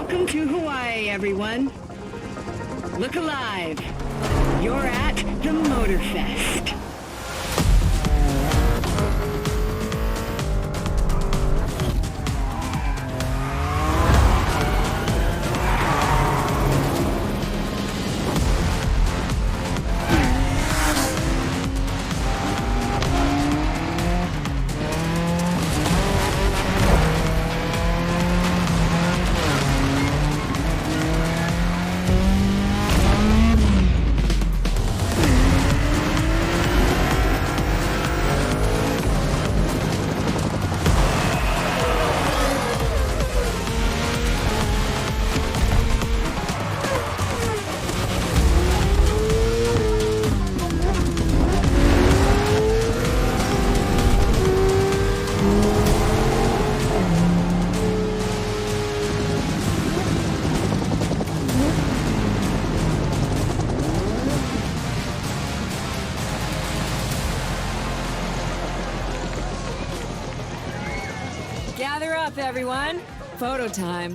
Welcome to Hawaii, everyone. Look alive. You're at the Motorfest. Gather up, everyone. Photo time.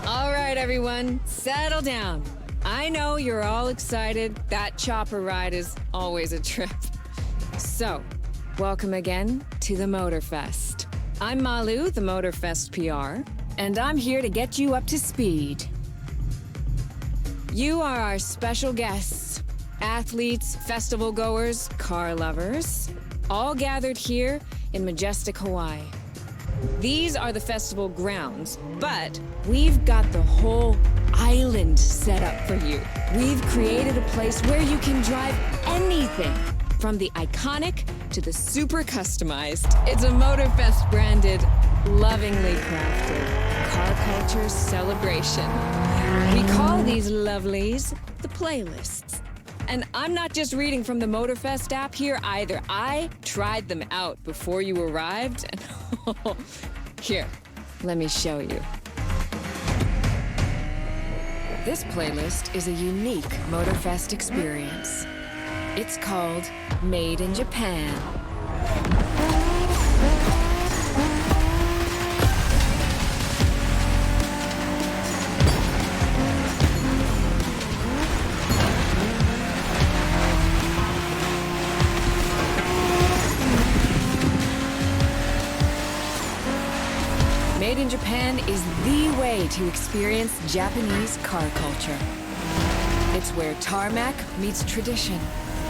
All right, everyone, settle down. I know you're all excited. That chopper ride is always a trip. So, welcome again to the Motorfest. I'm Malu, the Motorfest PR, and I'm here to get you up to speed. You are our special guests, athletes, festival goers, car lovers, all gathered here in majestic Hawaii. These are the festival grounds, but we've got the whole island set up for you. We've created a place where you can drive anything, from the iconic to the super customized. It's a Motorfest branded, lovingly crafted car culture celebration. We call these lovelies the playlists. And I'm not just reading from the Motorfest app here either. I tried them out before you arrived. And here, let me show you. This playlist is a unique Motorfest experience. It's called Made in Japan. Made in Japan is the way to experience Japanese car culture. It's where tarmac meets tradition.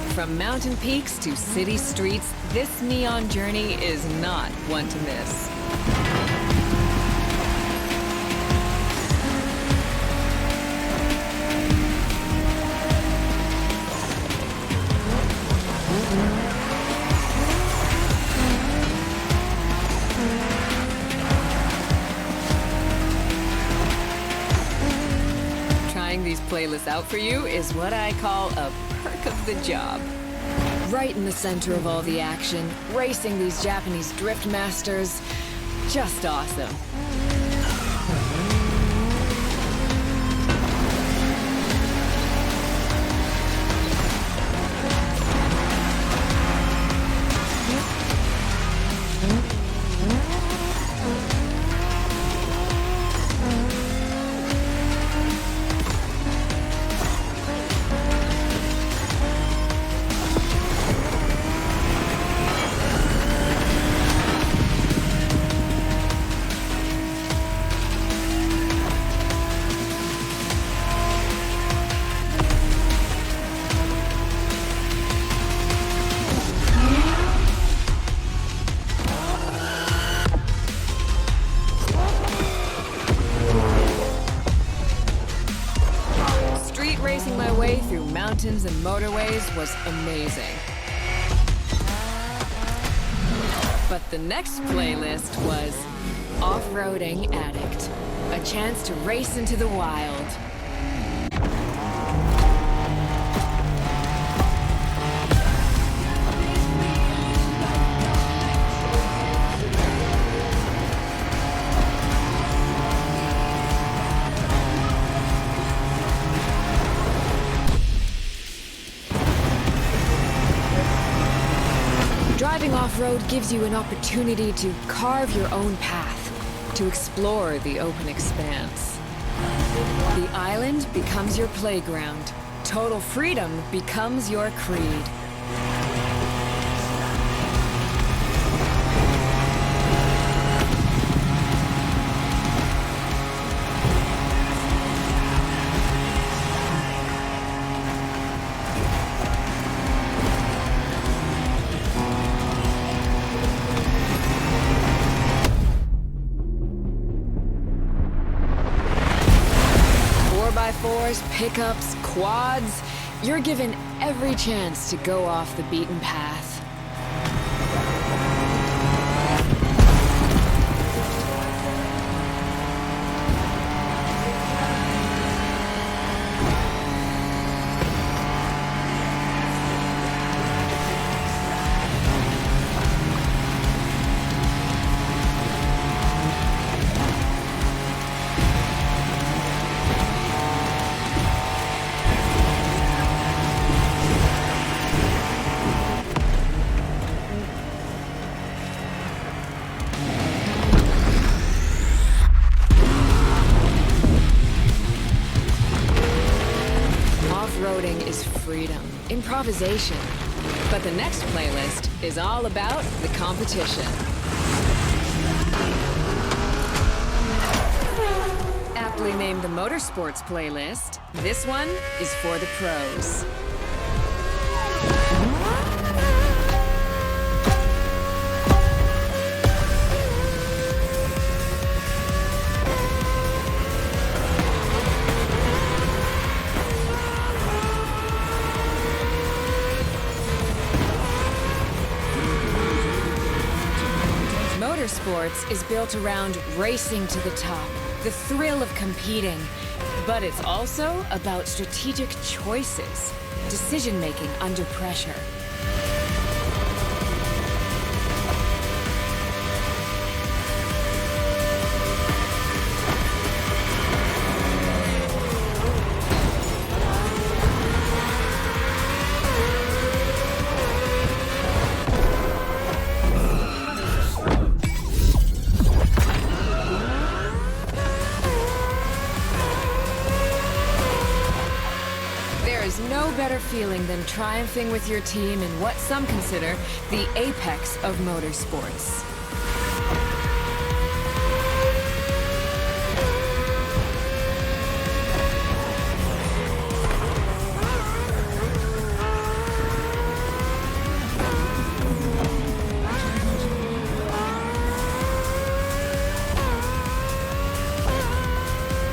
From mountain peaks to city streets, this neon journey is not one to miss. playlist out for you is what I call a perk of the job. Right in the center of all the action, racing these Japanese drift masters. Just awesome. Racing my way through mountains and motorways was amazing. But the next playlist was Off-Roading Addict, a chance to race into the wild. Driving off-road gives you an opportunity to carve your own path, to explore the open expanse. The island becomes your playground. Total freedom becomes your creed. Fours, pickups, quads, you're given every chance to go off the beaten path. Off-roading is freedom, improvisation. But the next playlist is all about the competition. Aptly named the Motorsports playlist, this one is for the pros. Motorsports is built around racing to the top, the thrill of competing. But it's also about strategic choices, decision-making under pressure. There's no better feeling than triumphing with your team in what some consider the apex of motorsports.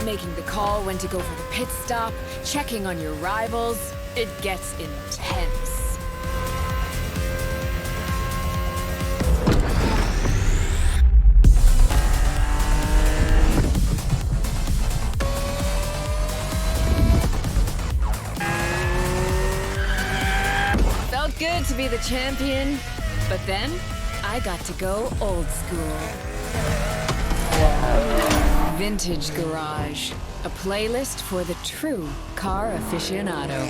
Making the call when to go for the pit stop, checking on your rivals, it gets intense. meant to be the champion, but then I got to go old school. Vintage Garage, a playlist for the true car aficionado.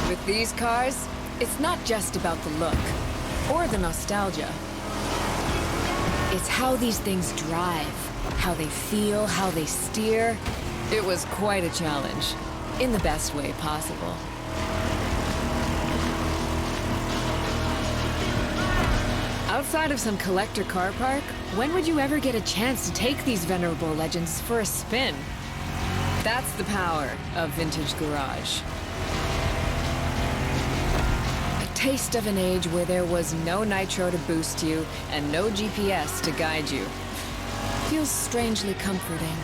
With these cars, it's not just about the look or the nostalgia. It's how these things drive, how they feel, how they steer. It was quite a challenge, in the best way possible. Outside of some collector car park, when would you ever get a chance to take these venerable legends for a spin? That's the power of Vintage Garage. Taste of an age where there was no nitro to boost you and no GPS to guide you. Feels strangely comforting.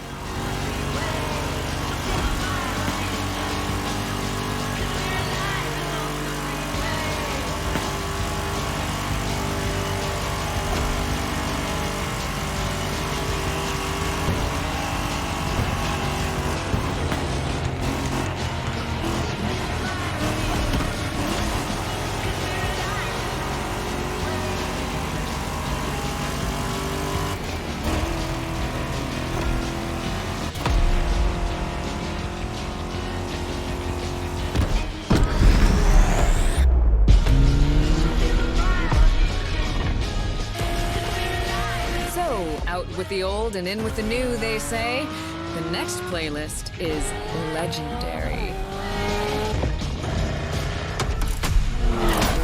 Out with the old and in with the new, they say. The next playlist is legendary.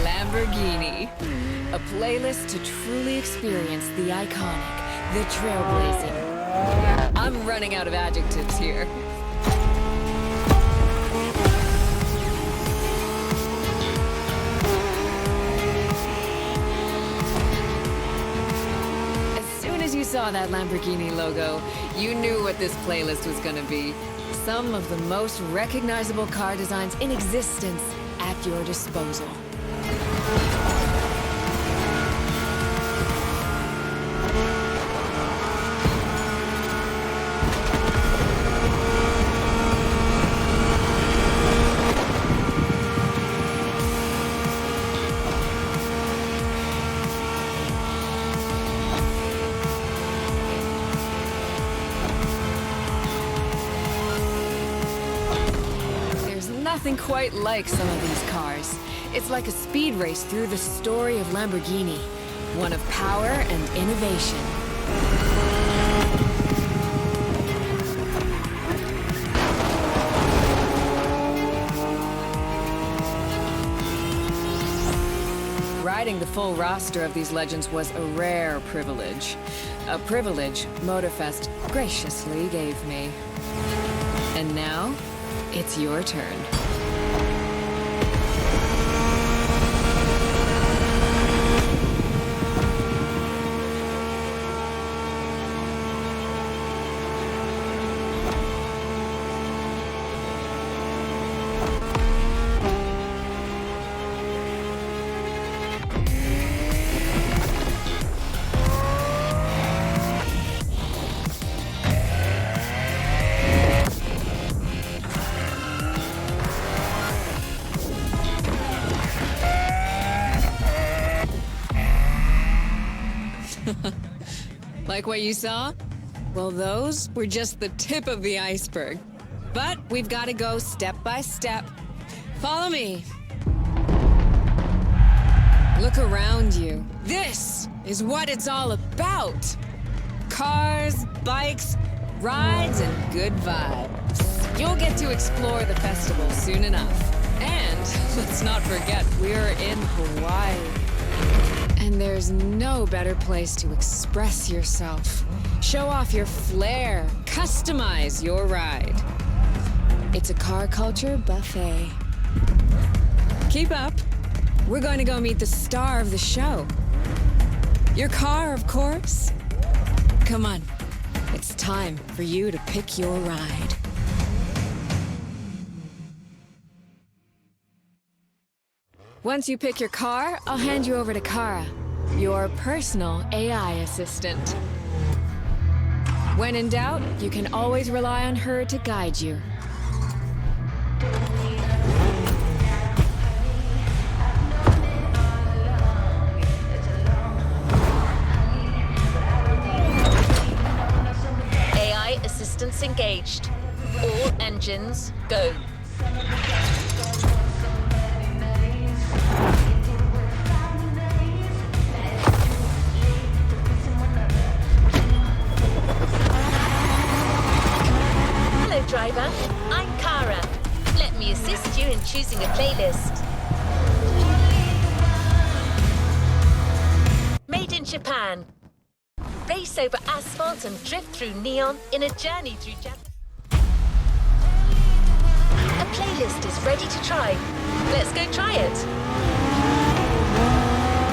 Lamborghini. A playlist to truly experience the iconic, the trailblazing. I'm running out of adjectives here. Saw that Lamborghini logo, you knew what this playlist was gonna be. Some of the most recognizable car designs in existence at your disposal. Nothing quite like some of these cars. It's like a speed race through the story of Lamborghini, one of power and innovation. Riding the full roster of these legends was a rare privilege. A privilege Motorfest graciously gave me. And now, it's your turn. Like what you saw? Well, those were just the tip of the iceberg. But we've got to go step by step. Follow me. Look around you. This is what it's all about. Cars, bikes, rides, and good vibes. You'll get to explore the festival soon enough. And let's not forget, we're in Hawaii. And there's no better place to express yourself. Show off your flair. Customize your ride. It's a car culture buffet. Keep up. We're going to go meet the star of the show. Your car, of course. Come on. It's time for you to pick your ride. Once you pick your car, I'll hand you over to Kara, your personal AI assistant. When in doubt, you can always rely on her to guide you. AI assistance engaged. All engines, go. Hello, driver. I'm Kara. Let me assist you in choosing a playlist. Made in Japan. Race over asphalt and drift through neon in a journey through Japan. A playlist is ready to try. Let's go try it.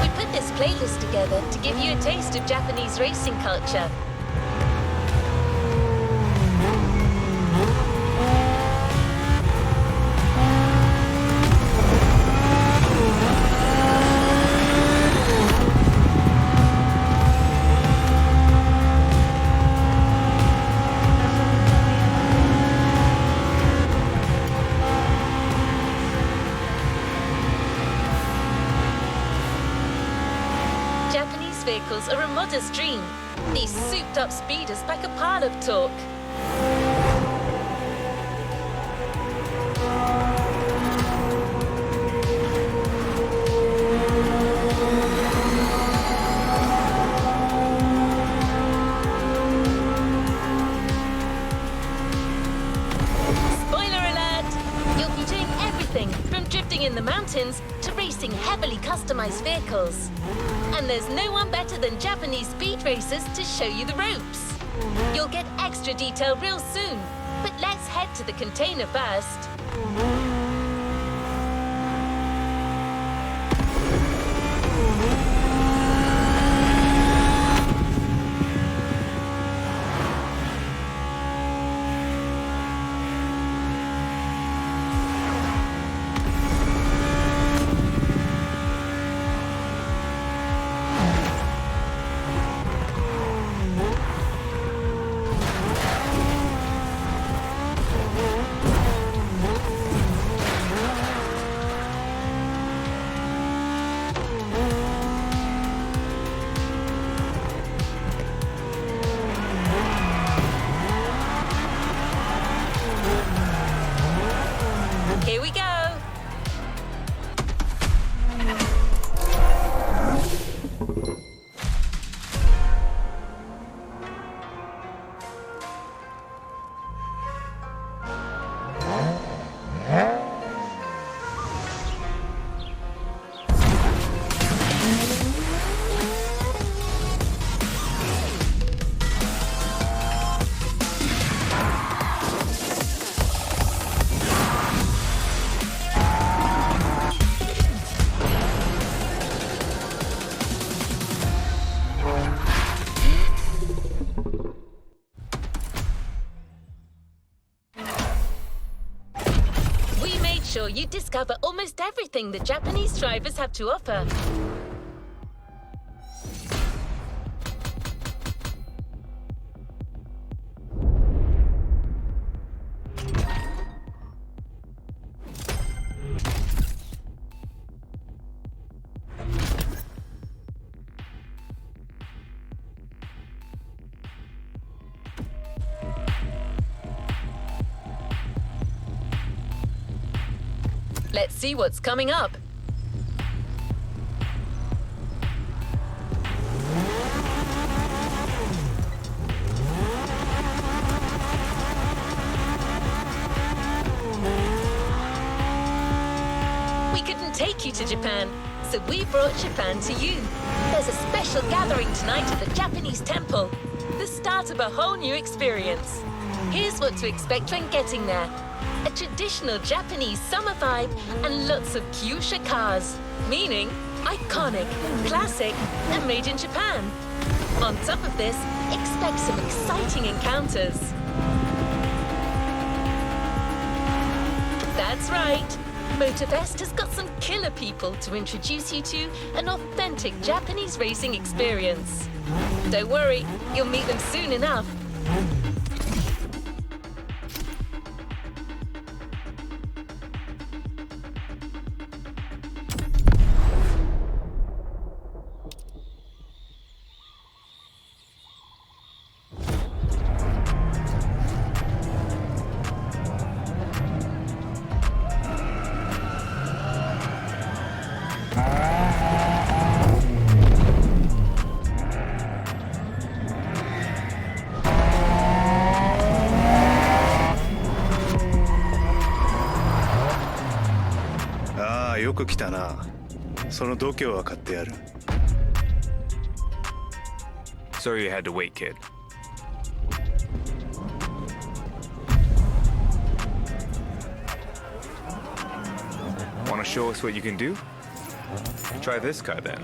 We put this playlist together to give you a taste of Japanese racing culture. Japanese vehicles are a modest dream. These souped-up speeders pack a pile of torque. Spoiler alert! You'll be doing everything from drifting in the mountains to racing heavily customized vehicles. And there's no one better than Japanese speed racers to show you the ropes. You'll get extra detail real soon, but let's head to the container first. Here we go. Sure you discover almost everything the Japanese drivers have to offer. Let's see what's coming up. We couldn't take you to Japan, so we brought Japan to you. There's a special gathering tonight at the Japanese temple, the start of a whole new experience. Here's what to expect when getting there. A traditional Japanese summer vibe and lots of kyusha cars, meaning iconic, classic, and made in Japan. On top of this, expect some exciting encounters. That's right. Motorfest has got some killer people to introduce you to an authentic Japanese racing experience. Don't worry, you'll meet them soon enough. Ah, よく来たな。その度胸は買ってやる。Sorry you had to wait, kid. Want to show us what you can do? Try this car then.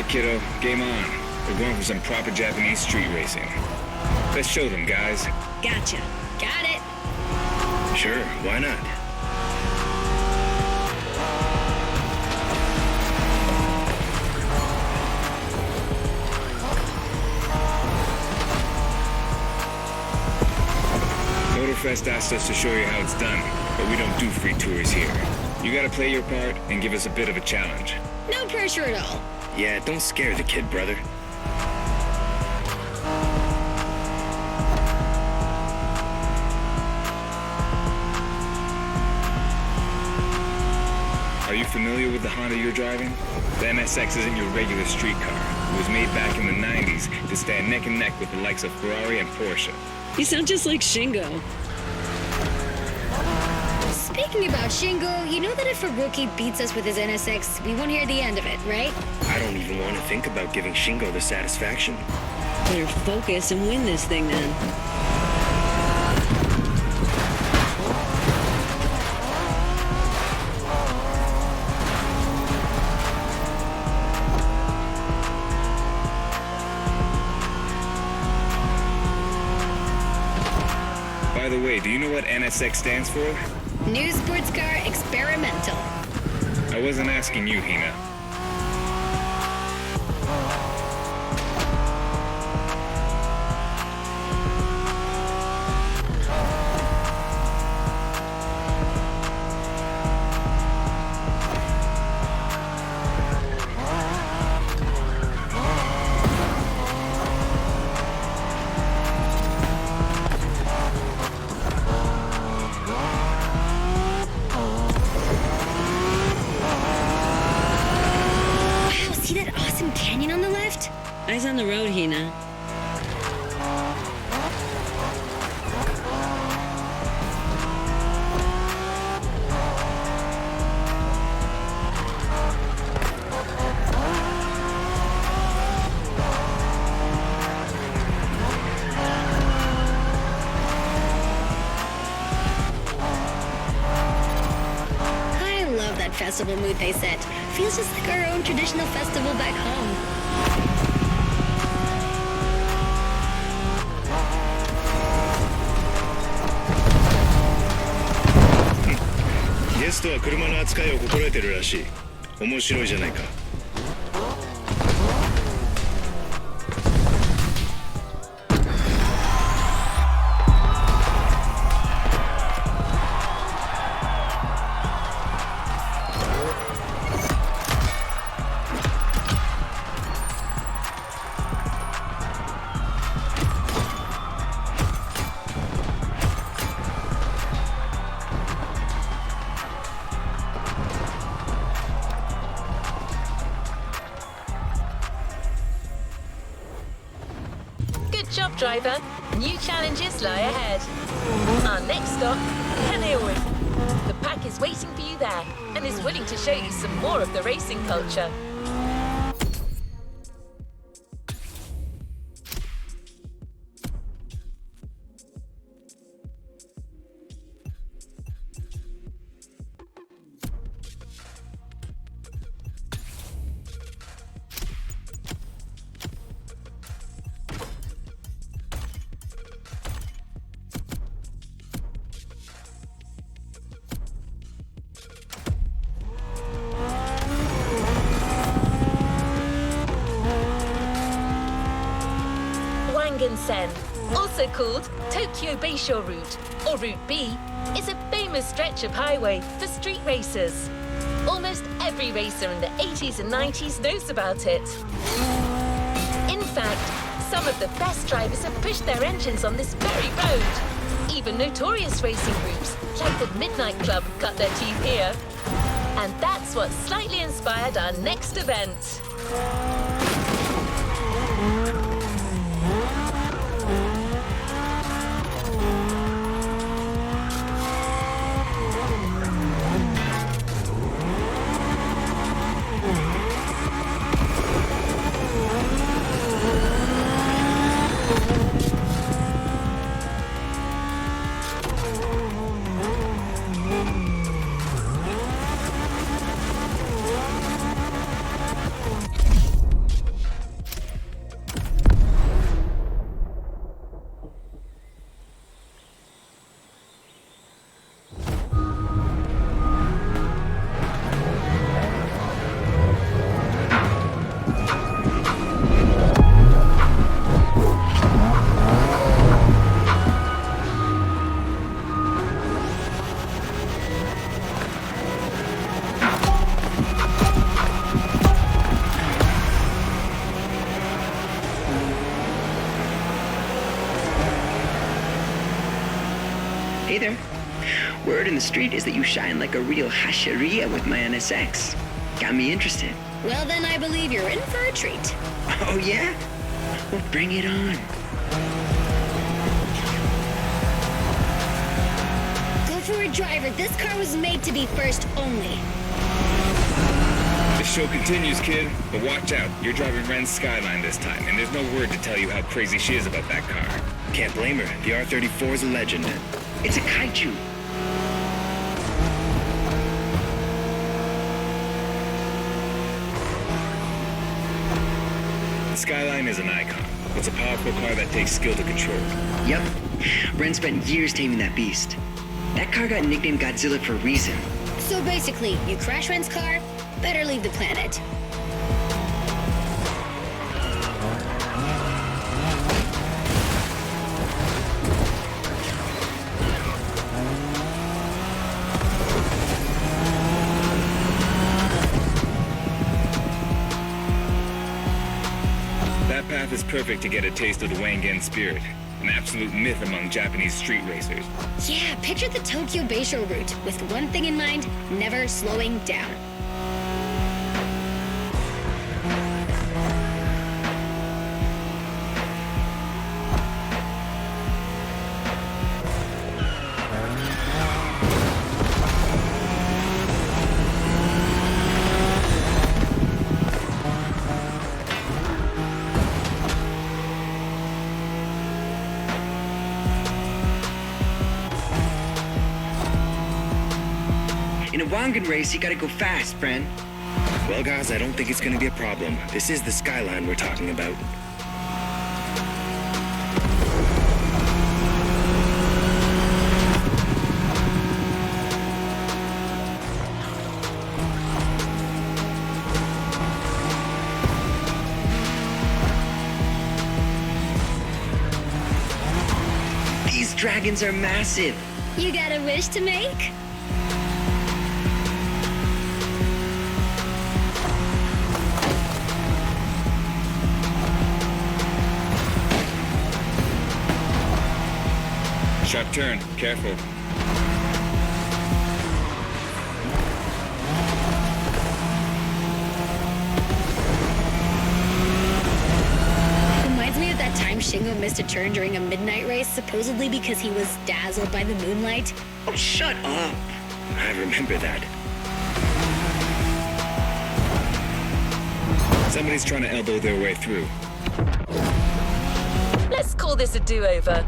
Kiddo, game on. We're going for some proper Japanese street racing. Let's show them, guys. Gotcha. Got it. Sure, why not? Motorfest asked us to show you how it's done, but we don't do free tours here. You gotta play your part and give us a bit of a challenge. No pressure at all. Yeah, don't scare the kid, brother. Are you familiar with the Honda you're driving? The NSX isn't your regular street car. It was made back in the 90s to stand neck and neck with the likes of Ferrari and Porsche. You sound just like Shingo. Speaking about Shingo, you know that if a rookie beats us with his NSX, we won't hear the end of it, right? I don't even want to think about giving Shingo the satisfaction. Better focus and win this thing then. By the way, do you know what NSX stands for? New sports car experimental. I wasn't asking you, Hina. Eyes on the road, Hina. I love that festival mood they set. Feels just like our own traditional festival back home. ゲストは車の扱いを心得てるらしい。面白いじゃないか。Good job, driver. New challenges lie ahead. Our next stop, Kaneoe. The pack is waiting for you there and is willing to show you some more of the racing culture. Shinkansen, also called Tokyo Bayshore Route, or Route B, is a famous stretch of highway for street racers. Almost every racer in the 80s and 90s knows about it. In fact, some of the best drivers have pushed their engines on this very road. Even notorious racing groups, like the Midnight Club, cut their teeth here. And that's what slightly inspired our next event. Hey there. Word in the street is that you shine like a real hasheria with my NSX. Got me interested. Well, then I believe you're in for a treat. Oh, yeah? Well, bring it on. Go for a driver. This car was made to be first only. The show continues, kid, but watch out. You're driving Ren's Skyline this time, and there's no word to tell you how crazy she is about that car. Can't blame her. The R-34 is a legend. It's a kaiju. The Skyline is an icon. It's a powerful car that takes skill to control. Yep. Ren spent years taming that beast. That car got nicknamed Godzilla for a reason. So basically, you crash Ren's car, better leave the planet. That path is perfect to get a taste of the Wangen spirit, an absolute myth among Japanese street racers. Yeah, picture the Tokyo Bayshore route with one thing in mind, never slowing down. In a Wangen race, you gotta go fast, friend. Well, guys, I don't think it's gonna be a problem. This is the Skyline we're talking about. These dragons are massive. You got a wish to make? Sharp turn. Careful. Reminds me of that time Shingo missed a turn during a midnight race, supposedly because he was dazzled by the moonlight. Oh, shut up. I remember that. Somebody's trying to elbow their way through. Let's call this a do-over.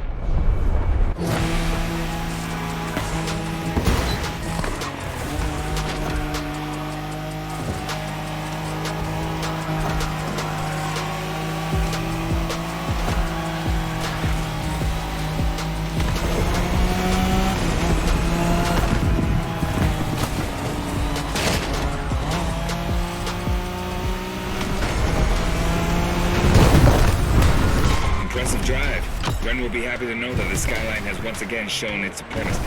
Impressive drive. will be happy to know that the skyline has once again shown its supremacy.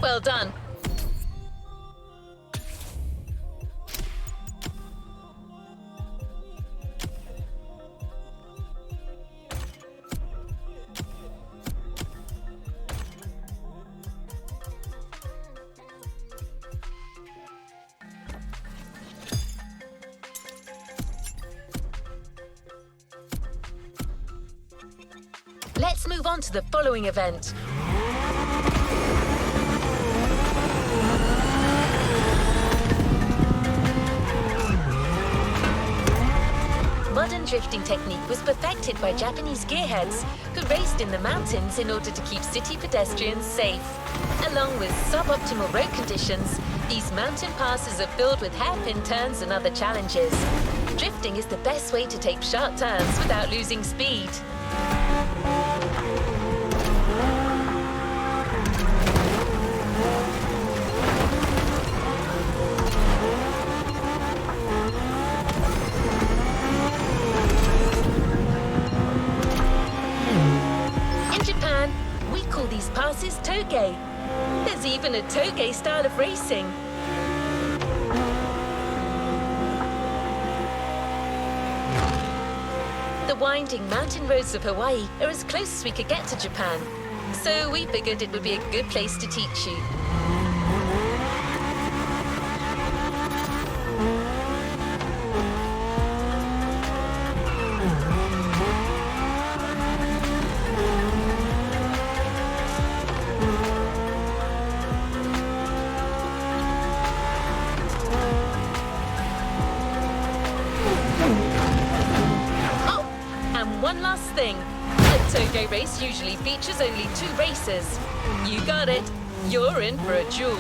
Well done. Let's move on to the following event. Modern drifting technique was perfected by Japanese gearheads who raced in the mountains in order to keep city pedestrians safe. Along with suboptimal road conditions, these mountain passes are filled with hairpin turns and other challenges. Drifting is the best way to take sharp turns without losing speed. These passes toge. There's even a toge style of racing. The winding mountain roads of Hawaii are as close as we could get to Japan, so we figured it would be a good place to teach you. One last thing, a toge race usually features only 2 racers. You got it, you're in for a duel.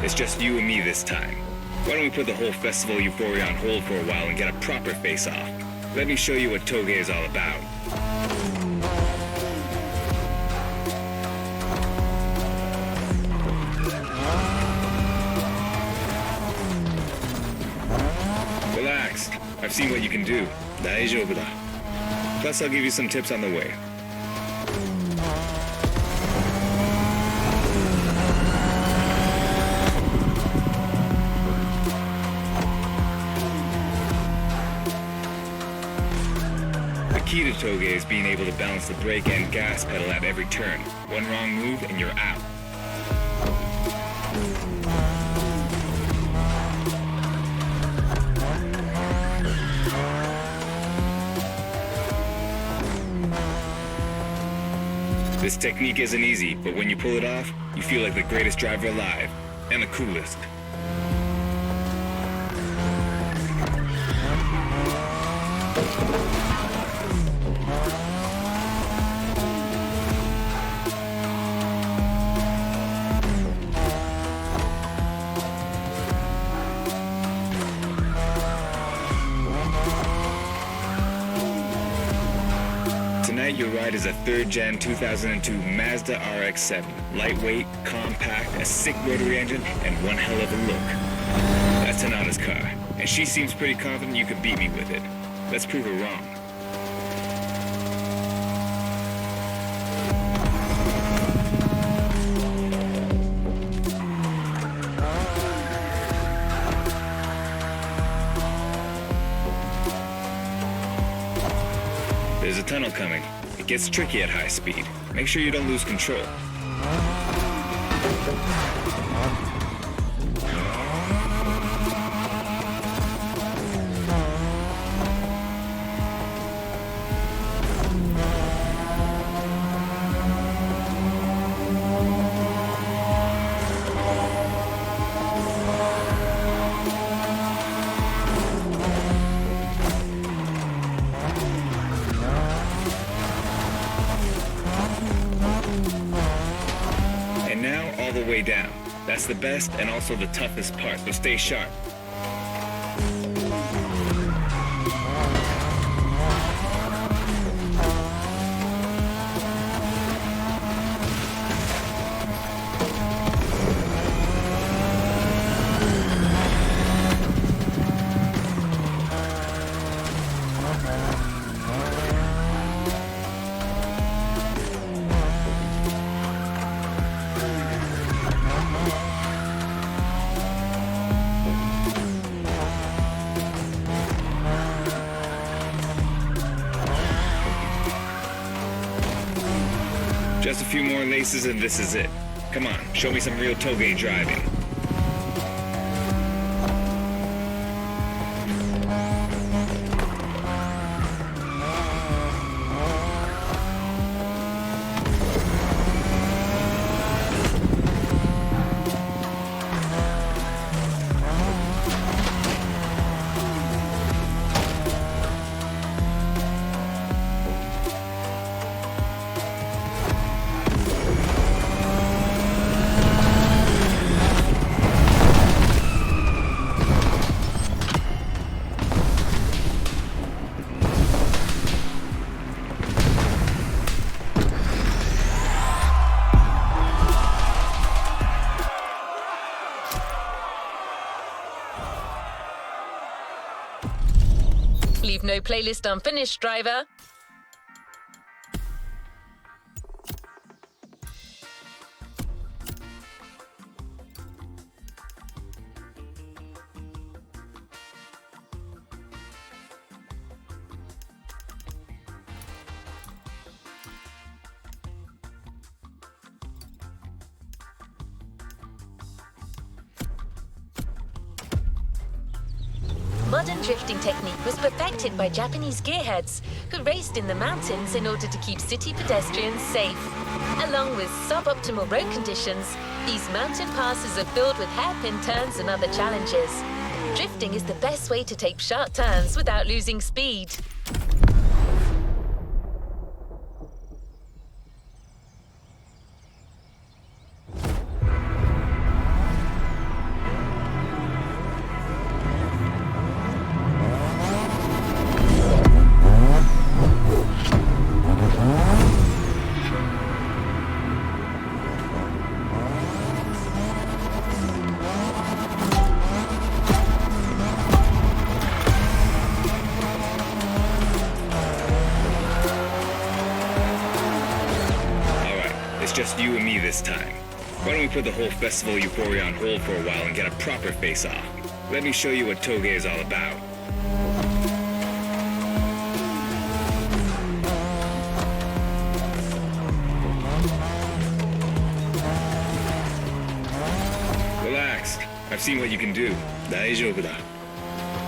It's just you and me this time. Why don't we put the whole festival euphoria on hold for a while and get a proper face-off? Let me show you what toge is all about. Relax. I've seen what you can do. 大丈夫だ. Plus, I'll give you some tips on the way. The key to toge is being able to balance the brake and gas pedal at every turn. One wrong move and you're out. This technique isn't easy, but when you pull it off, you feel like the greatest driver alive, and the coolest. Tonight, your ride is a 3rd-gen 2002 Mazda RX-7. Lightweight, compact, a sick rotary engine, and one hell of a look. That's Tanana's car, and she seems pretty confident you could beat me with it. Let's prove her wrong. There's a tunnel coming. It gets tricky at high speed. Make sure you don't lose control. Way down. That's the best and also the toughest part, so stay sharp. Just a few more laces and this is it. Come on, show me some real toge driving. Leave no playlist unfinished, driver. Modern drifting technique was perfected by Japanese gearheads who raced in the mountains in order to keep city pedestrians safe. Along with suboptimal road conditions, these mountain passes are filled with hairpin turns and other challenges. Drifting is the best way to take sharp turns without losing speed. Just you and me this time. Why don't we put the whole festival euphoria on hold for a while and get a proper face-off? Let me show you what toge is all about. Relax. I've seen what you can do. 大丈夫だ.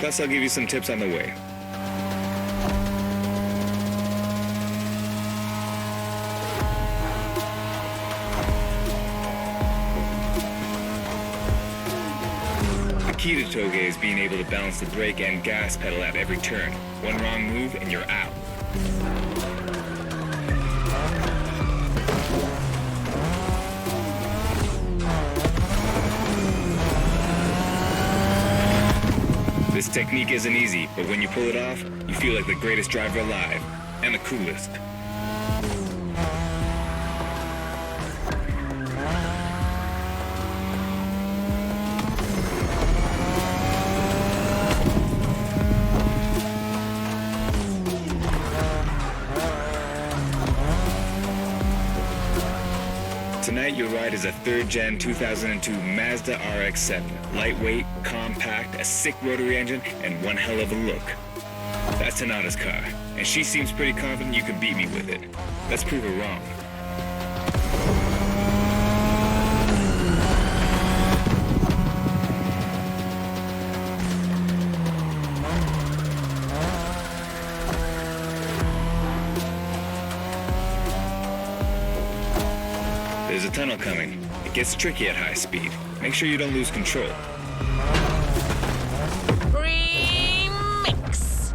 Plus, I'll give you some tips on the way. The key to toge is being able to balance the brake and gas pedal at every turn. One wrong move and you're out. This technique isn't easy, but when you pull it off, you feel like the greatest driver alive, and the coolest. Tonight, your ride is a third-gen 2002 Mazda RX-7. Lightweight, compact, a sick rotary engine, and one hell of a look. That's Tanada's car, and she seems pretty confident you can beat me with it. Let's prove her wrong. There's a tunnel coming. It gets tricky at high speed. Make sure you don't lose control. Remix!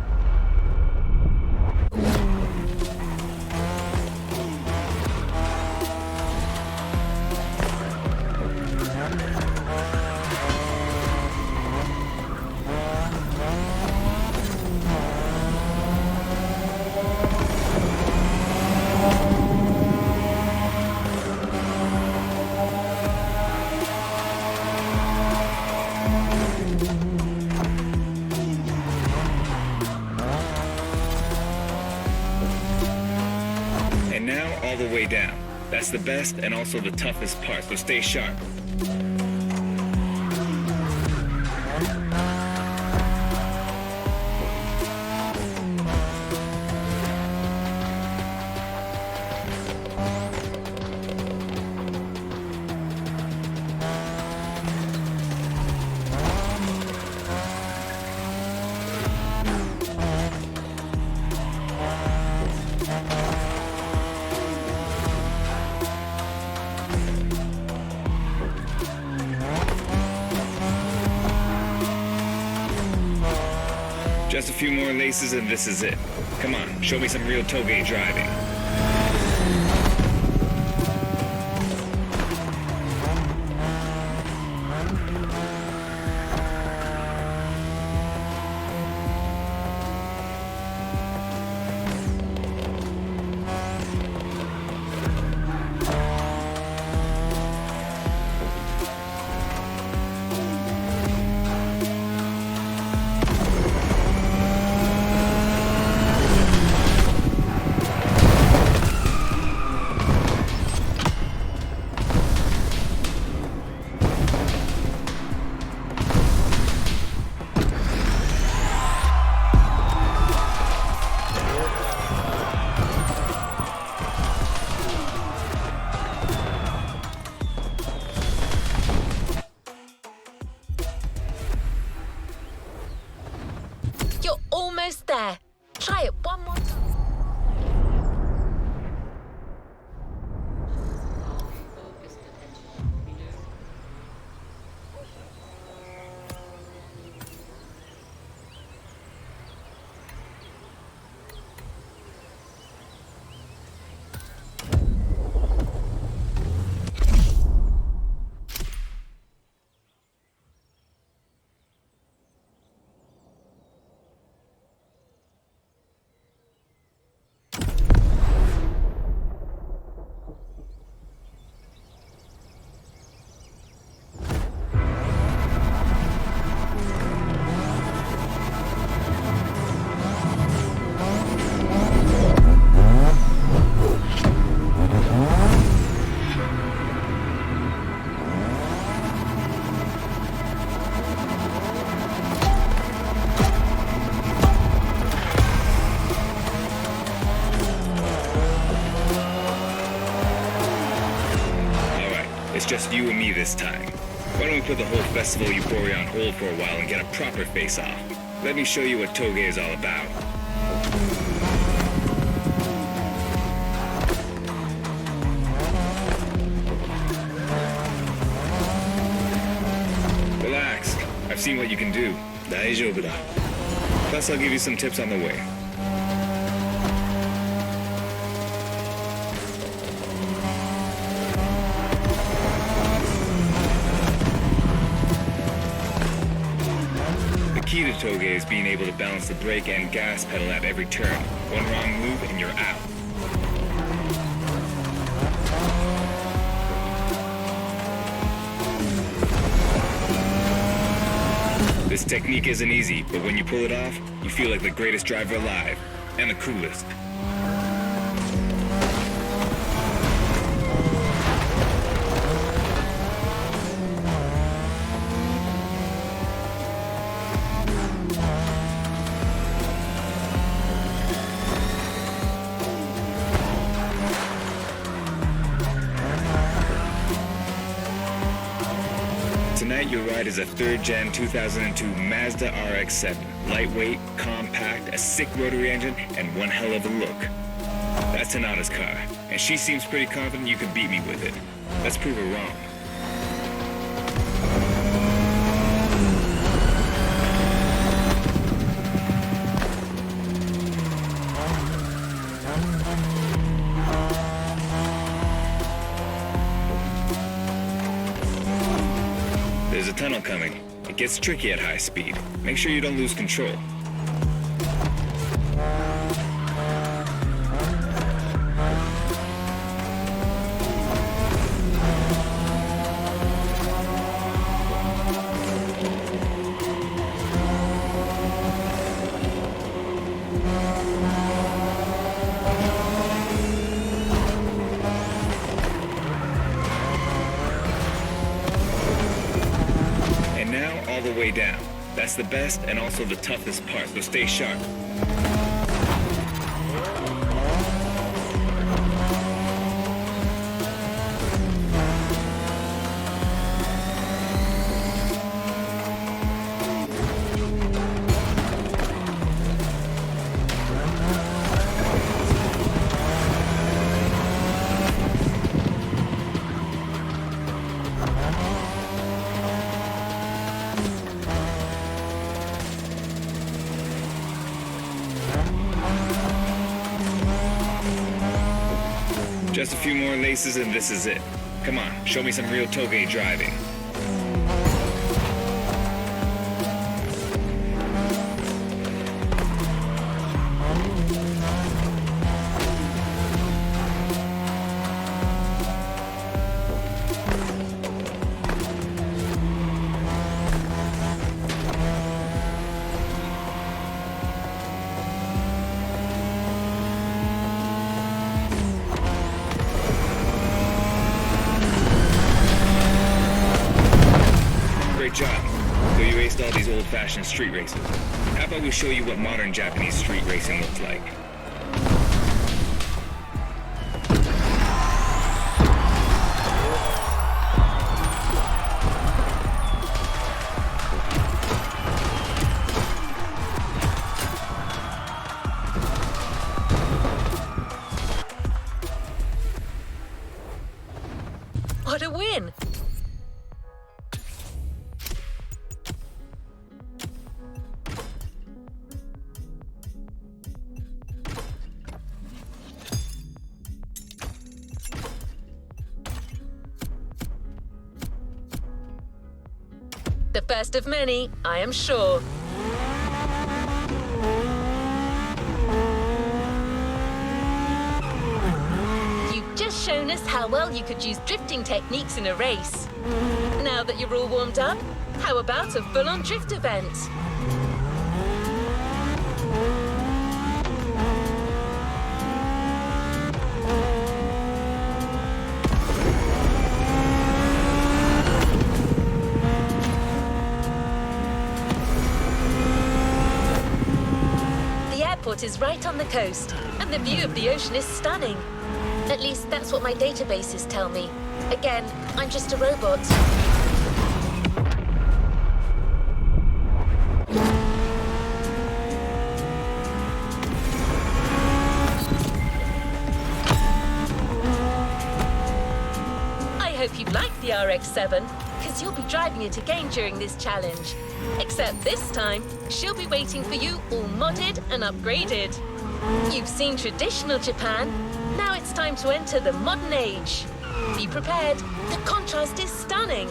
And now, all the way down. That's the best and also the toughest part, so stay sharp. Just a few more laces and this is it. Come on, show me some real toge driving. You're almost there. Try it one more time. It's just you and me this time. Why don't we put the whole festival euphoria on hold for a while and get a proper face-off? Let me show you what toge is all about. Relax. I've seen what you can do. 大丈夫だ。 Plus, I'll give you some tips on the way. The key to toge is being able to balance the brake and gas pedal at every turn. One wrong move and you're out. This technique isn't easy, but when you pull it off, you feel like the greatest driver alive, and the coolest. Tonight, your ride is a third-gen 2002 Mazda RX-7. Lightweight, compact, a sick rotary engine, and one hell of a look. That's Tanada's car, and she seems pretty confident you can beat me with it. Let's prove her wrong. There's a tunnel coming. It gets tricky at high speed. Make sure you don't lose control. All the way down. That's the best and also the toughest part, so stay sharp. Just a few more laces and this is it. Come on, show me some real Toge driving. Great job. So you aced all these old-fashioned street races. How about we show you what modern Japanese street racing looks like? What a win! The first of many, I am sure. You've just shown us how well you could use drifting techniques in a race. Now that you're all warmed up, how about a full-on drift event? The airport is right on the coast, and the view of the ocean is stunning. At least that's what my databases tell me. Again, I'm just a robot. I hope you like the RX-7, because you'll be driving it again during this challenge. Except this time, she'll be waiting for you all modded and upgraded. You've seen traditional Japan. Now it's time to enter the modern age. Be prepared. The contrast is stunning.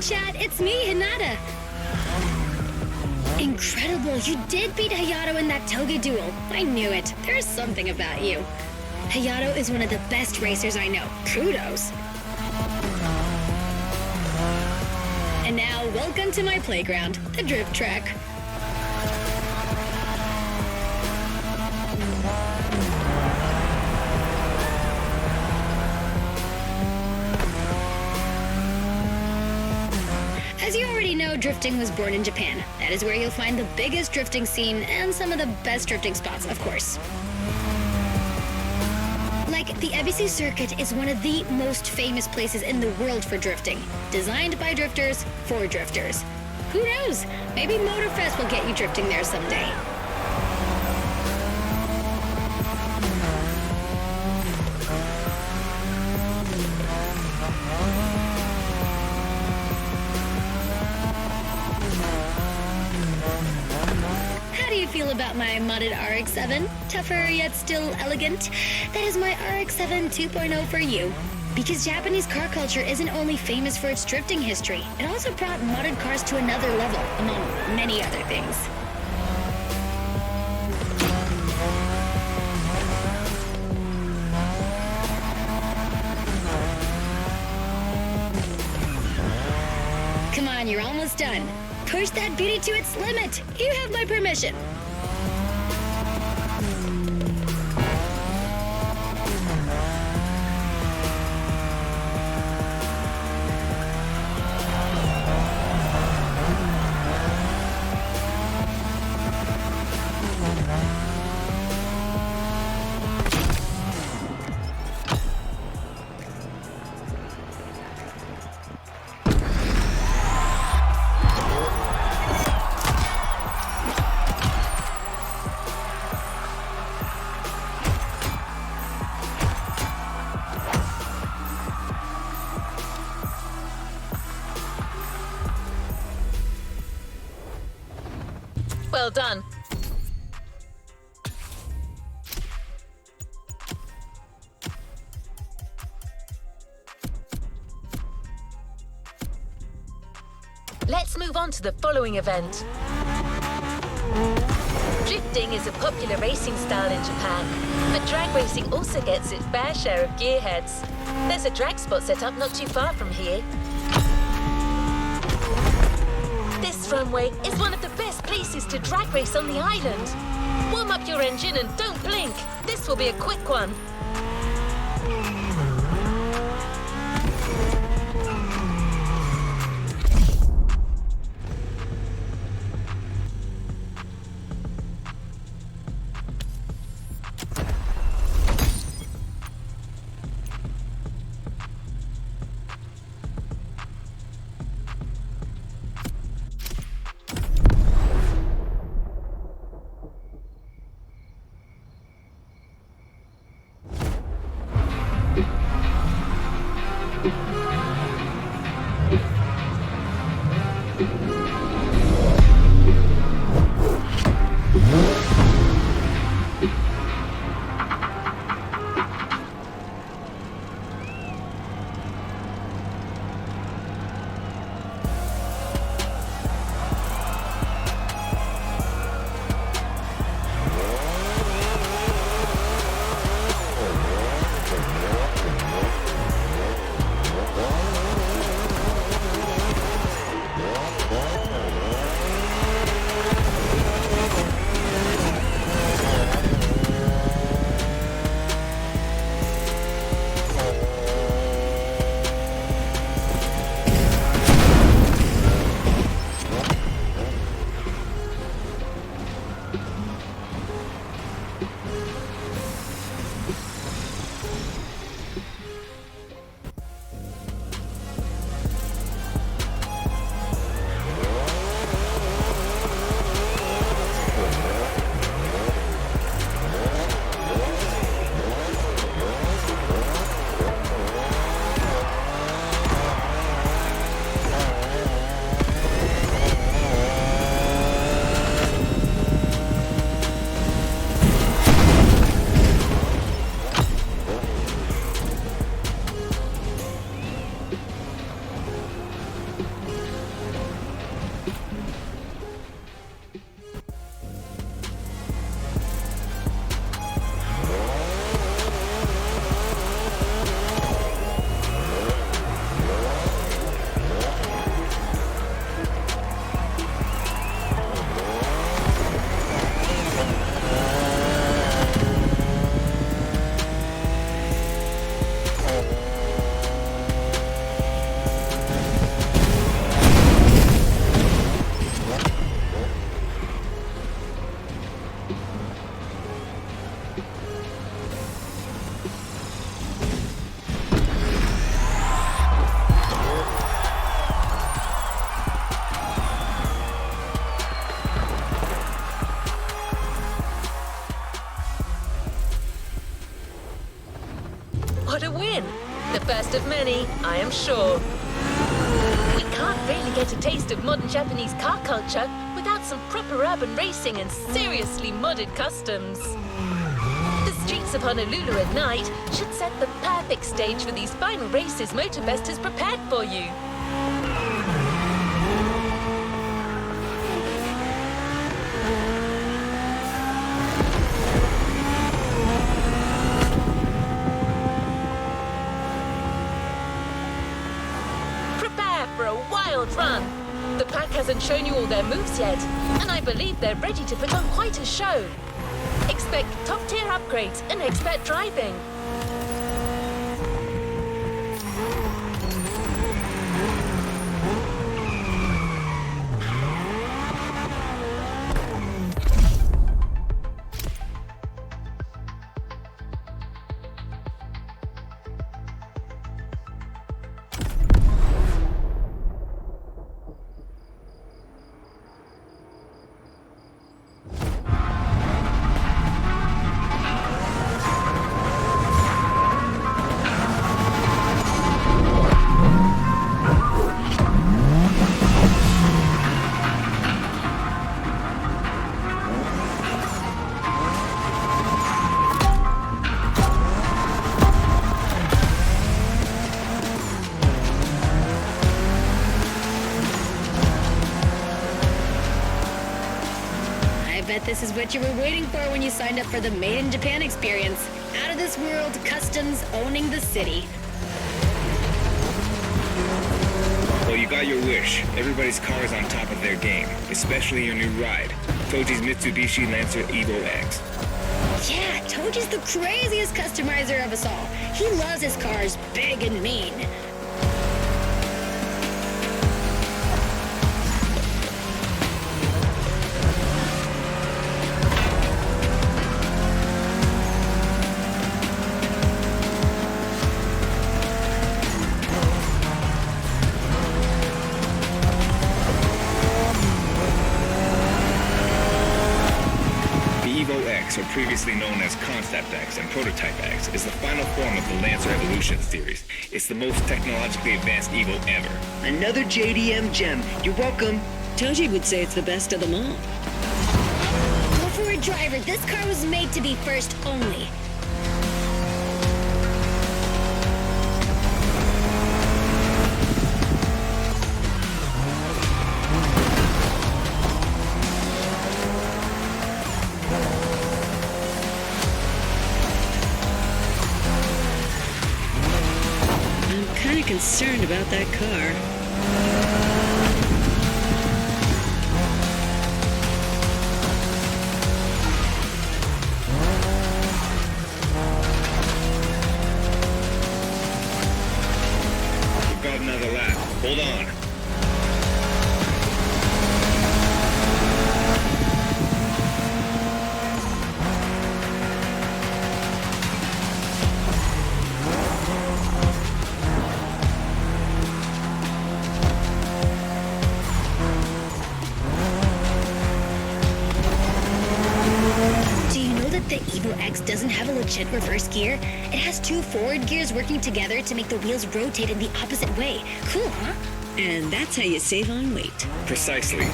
chat, it's me, Hinata. Incredible, you did beat Hayato in that toga duel. I knew it. There's something about you. Hayato is one of the best racers I know. Kudos. And now, welcome to my playground, the drift track. As you already know, drifting was born in Japan. That is where you'll find the biggest drifting scene and some of the best drifting spots, of course. Like, the Ebisu Circuit is one of the most famous places in the world for drifting. Designed by drifters, for drifters. Who knows? Maybe Motorfest will get you drifting there someday. Feel about my modded RX-7? Tougher yet still elegant? That is my RX-7 2.0 for you. Because Japanese car culture isn't only famous for its drifting history, it also brought modded cars to another level, among many other things. Come on, you're almost done. Push that beauty to its limit. You have my permission. Well done. Let's move on to the following event. Drifting is a popular racing style in Japan, but drag racing also gets its fair share of gearheads. There's a drag spot set up not too far from here. This runway is one of the best places to drag race on the island. Warm up your engine and don't blink. This will be a quick one. first of many, I am sure. We can't really get a taste of modern Japanese car culture without some proper urban racing and seriously modded customs. The streets of Honolulu at night should set the perfect stage for these final races Motorfest has prepared for you. Prepare for a wild run. The pack hasn't shown you all their moves yet, and I believe they're ready to put on quite a show. Expect top-tier upgrades and expert driving. I bet this is what you were waiting for when you signed up for the Made in Japan experience. Out of this world customs owning the city. Well, you got your wish. Everybody's car is on top of their game, especially your new ride, Toji's Mitsubishi Lancer Evo X. Yeah, Toji's the craziest customizer of us all. He loves his cars big and mean. Or previously known as Concept X and Prototype X, is the final form of the Lancer Evolution series. It's the most technologically advanced Evo ever. Another JDM gem. You're welcome. Toji would say it's the best of them all. Well, for a driver, this car was made to be first only. Concerned about that car. We've got another lap. Hold on. The Evo X doesn't have a legit reverse gear. It has two forward gears working together to make the wheels rotate in the opposite way. Cool, huh? And that's how you save on weight. Precisely.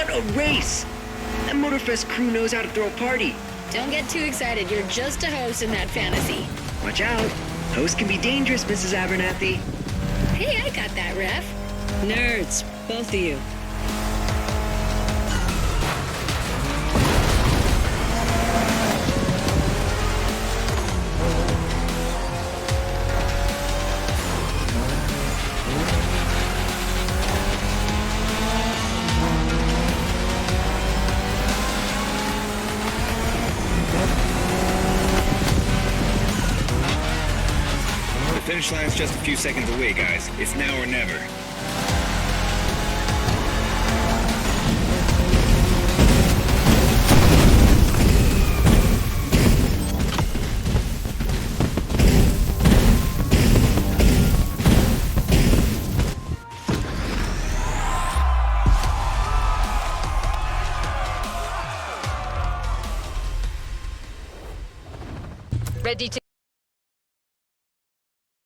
A race! That Motorfest crew knows how to throw a party. Don't get too excited. You're just a host in that fantasy. Watch out. Hosts can be dangerous, Mrs. Abernathy. Hey, I got that, Ref. Nerds, both of you. The finish line's just a few seconds away, guys. It's now or never. Ready to